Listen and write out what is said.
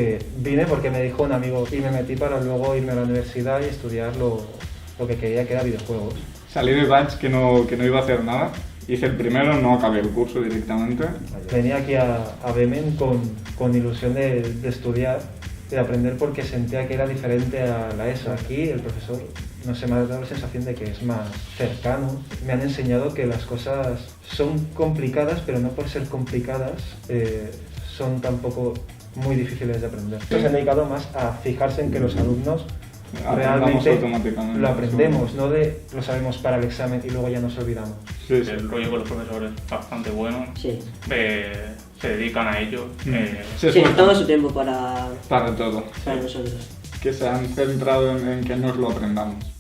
que vine porque me dijo un amigo y me metí para luego irme a la universidad y estudiar lo que quería, que era videojuegos. Salí de batch que no iba a hacer nada. Hice el primero, no acabé el curso directamente. Venía aquí a Bemen con ilusión de estudiar, de aprender, porque sentía que era diferente a la ESO. Aquí el profesor, no sé, me ha dado la sensación de que es más cercano. Me han enseñado que las cosas son complicadas, pero no por ser complicadas son tampoco muy difíciles de aprender. Se han dedicado más a fijarse en que los alumnos realmente lo aprendemos, no de lo sabemos para el examen y luego ya nos olvidamos. Sí. El rollo con los profesores es bastante bueno. Sí. Se dedican a ello. Sí, toma su tiempo para todo. Para nosotros. Que se han centrado en que nos lo aprendamos.